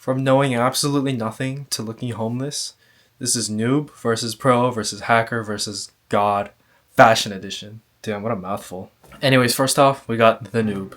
From knowing absolutely nothing to looking homeless, this is noob versus pro versus hacker versus god. Fashion edition. Damn, what a mouthful. Anyways, first off, we got the noob.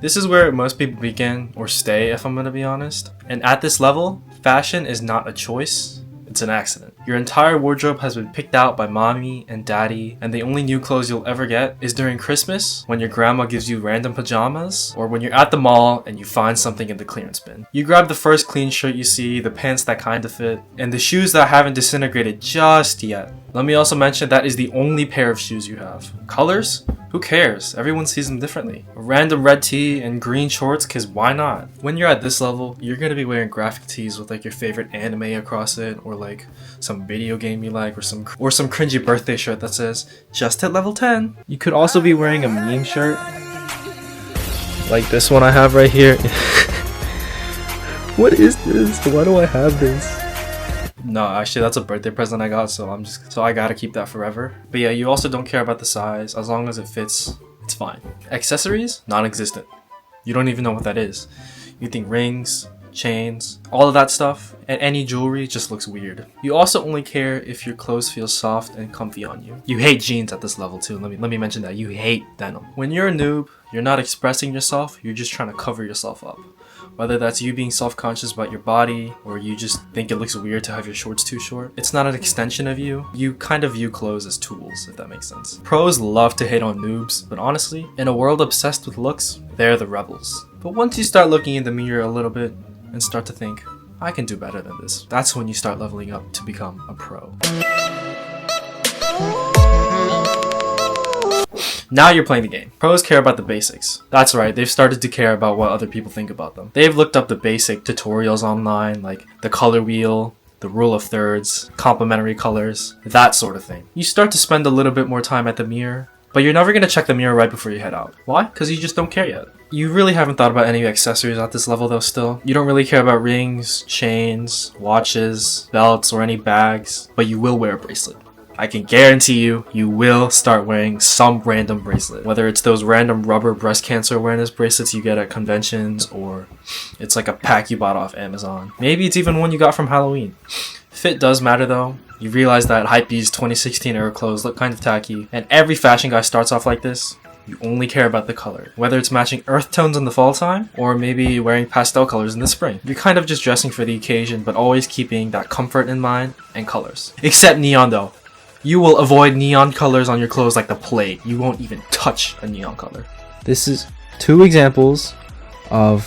This is where most people begin or stay, if I'm gonna be honest. And at this level, fashion is not a choice, it's an accident. Your entire wardrobe has been picked out by mommy and daddy, and the only new clothes you'll ever get is during Christmas, when your grandma gives you random pajamas, or when you're at the mall and you find something in the clearance bin. You grab the first clean shirt you see, the pants that kinda fit, and the shoes that haven't disintegrated just yet. Let me also mention that is the only pair of shoes you have. Colors? Who cares? Everyone sees them differently. A random red tee and green shorts, cause why not? When you're at this level, you're gonna be wearing graphic tees with like your favorite anime across it, or like some video game you like, or some cringy birthday shirt that says, just hit level 10. You could also be wearing a meme shirt, like this one I have right here. What is this? Why do I have this? No, actually that's a birthday present I got, so I gotta keep that forever. But yeah, you also don't care about the size. As long as it fits, it's fine. Accessories? Non-existent. You don't even know what that is. You think rings, chains, all of that stuff, and any jewelry just looks weird. You also only care if your clothes feel soft and comfy on you. You hate jeans at this level too. Let me mention that. You hate denim. When you're a noob, you're not expressing yourself, you're just trying to cover yourself up. Whether that's you being self-conscious about your body, or you just think it looks weird to have your shorts too short. It's not an extension of you. You kind of view clothes as tools, if that makes sense. Pros love to hate on noobs, but honestly, in a world obsessed with looks, they're the rebels. But once you start looking in the mirror a little bit, and start to think, I can do better than this, that's when you start leveling up to become a pro. Now you're playing the game. Pros care about the basics. That's right, they've started to care about what other people think about them. They've looked up the basic tutorials online, like the color wheel, the rule of thirds, complementary colors, that sort of thing. You start to spend a little bit more time at the mirror, but you're never gonna check the mirror right before you head out. Why? Because you just don't care yet. You really haven't thought about any accessories at this level though still. You don't really care about rings, chains, watches, belts, or any bags, but you will wear a bracelet. I can guarantee you, you will start wearing some random bracelet. Whether it's those random rubber breast cancer awareness bracelets you get at conventions, or it's like a pack you bought off Amazon. Maybe it's even one you got from Halloween. Fit does matter though. You realize that Hypebeast's 2016 era clothes look kind of tacky, and every fashion guy starts off like this. You only care about the color. Whether it's matching earth tones in the fall time, or maybe wearing pastel colors in the spring. You're kind of just dressing for the occasion, but always keeping that comfort in mind and colors. Except neon though. You will avoid neon colors on your clothes like the plague. You won't even touch a neon color. This is 2 examples of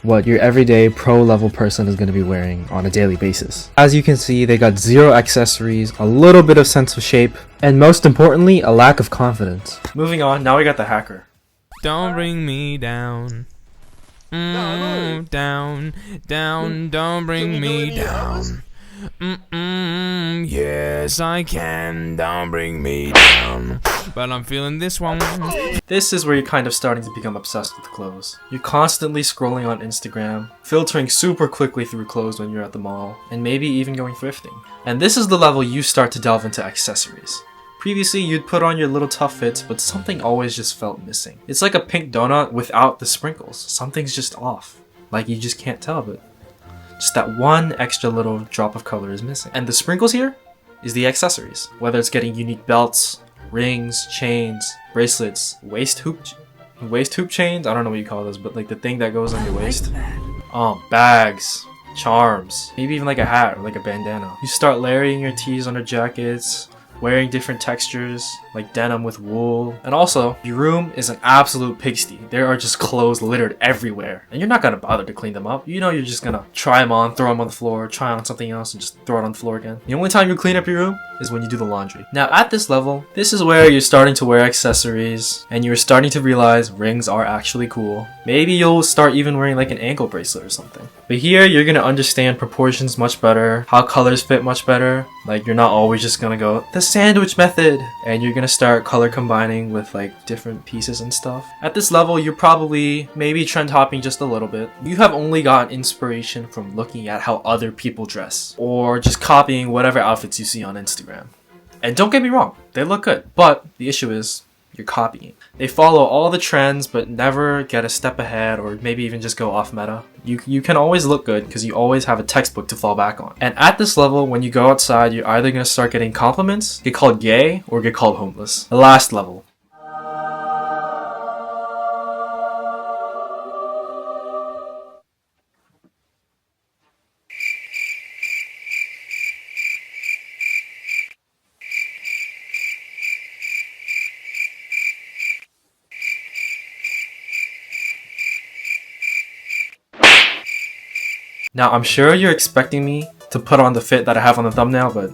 what your everyday pro level person is going to be wearing on a daily basis. As you can see, they got 0 accessories, a little bit of sense of shape, and most importantly, a lack of confidence. Moving on, now we got the hacker. Don't bring me down. Down, down, don't bring me down. Yes I can, don't bring me down. But I'm feeling this one. This is where you're kind of starting to become obsessed with clothes. You're constantly scrolling on Instagram, filtering super quickly through clothes when you're at the mall, and maybe even going thrifting. And this is the level you start to delve into accessories. Previously, you'd put on your little tough fits, but something always just felt missing. It's like a pink donut without the sprinkles. Something's just off. Like you just can't tell, but just that one extra little drop of color is missing. And the sprinkles here is the accessories. Whether it's getting unique belts, rings, chains, bracelets, waist hoop chains, I don't know what you call those, but like the thing that goes on your waist. Bags, charms, maybe even like a hat or like a bandana. You start layering your tees under jackets, wearing different textures like denim with wool. And also, your room is an absolute pigsty. There are just clothes littered everywhere, and you're not gonna bother to clean them up. You know you're just gonna try them on, throw them on the floor, try on something else, and just throw it on the floor again. The only time you clean up your room is when you do the laundry. Now at this level, this is where you're starting to wear accessories, and you're starting to realize rings are actually cool. Maybe you'll start even wearing like an ankle bracelet or something. But here, you're gonna understand proportions much better, how colors fit much better. Like you're not always just gonna go, the sandwich method, and you're gonna start color combining with like different pieces and stuff. At this level, you're probably maybe trend hopping just a little bit. You have only gotten inspiration from looking at how other people dress, or just copying whatever outfits you see on Instagram. And don't get me wrong, they look good, but the issue is you're copying. They follow all the trends but never get a step ahead or maybe even just go off meta. You can always look good because you always have a textbook to fall back on. And at this level, when you go outside, you're either going to start getting compliments, get called gay, or get called homeless. The last level. Now, I'm sure you're expecting me to put on the fit that I have on the thumbnail, but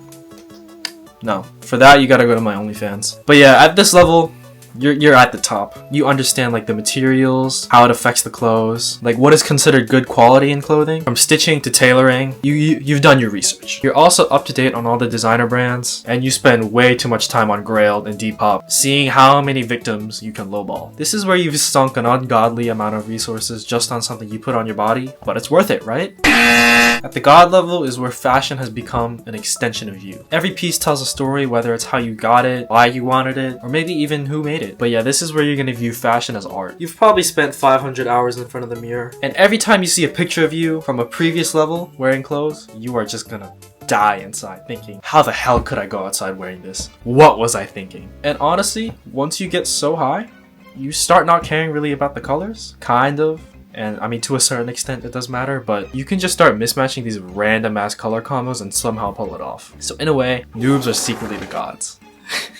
no. For that, you gotta go to my OnlyFans. But yeah, at this level, you're at the top. You understand like the materials, how it affects the clothes, like what is considered good quality in clothing, from stitching to tailoring. You've done your research. You're also up to date on all the designer brands, and you spend way too much time on Grailed and Depop, seeing how many victims you can lowball. This is where you've sunk an ungodly amount of resources just on something you put on your body, but it's worth it, right? At the god level is where fashion has become an extension of you. Every piece tells a story, whether it's how you got it, why you wanted it, or maybe even who made it. But yeah, this is where you're gonna view fashion as art. You've probably spent 500 hours in front of the mirror, and every time you see a picture of you from a previous level wearing clothes, you are just gonna die inside thinking, how the hell could I go outside wearing this? What was I thinking? And honestly, once you get so high, you start not caring really about the colors, kind of. And I mean, to a certain extent it does matter, but you can just start mismatching these random ass color combos and somehow pull it off. So in a way, noobs are secretly the gods.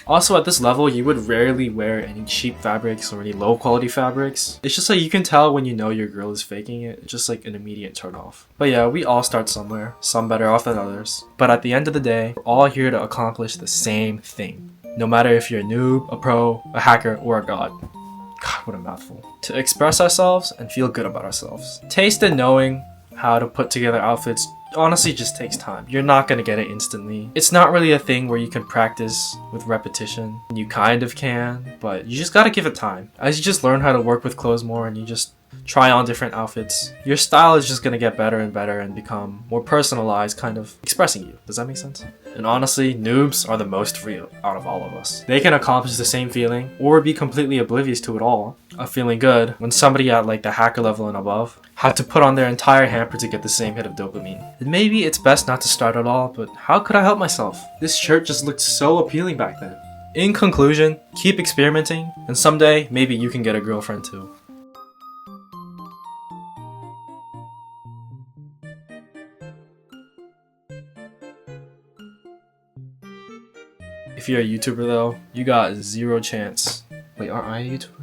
Also at this level, you would rarely wear any cheap fabrics or any low quality fabrics. It's just like you can tell when you know your girl is faking it. It's just like an immediate turn off. But yeah, we all start somewhere, some better off than others. But at the end of the day, we're all here to accomplish the same thing. No matter if you're a noob, a pro, a hacker, or a god. God, what a mouthful. To express ourselves and feel good about ourselves. Taste and knowing how to put together outfits honestly just takes time. You're not gonna get it instantly. It's not really a thing where you can practice with repetition. You kind of can, but you just gotta give it time. As you just learn how to work with clothes more and you just try on different outfits, your style is just gonna get better and better and become more personalized, kind of expressing you. Does that make sense? And honestly, noobs are the most free out of all of us. They can accomplish the same feeling or be completely oblivious to it all of feeling good when somebody at like the hacker level and above had to put on their entire hamper to get the same hit of dopamine. And maybe it's best not to start at all, but how could I help myself? This shirt just looked so appealing back then. In conclusion, keep experimenting, and someday maybe you can get a girlfriend too. If you're a YouTuber though, you got zero chance. Wait, are I a YouTuber?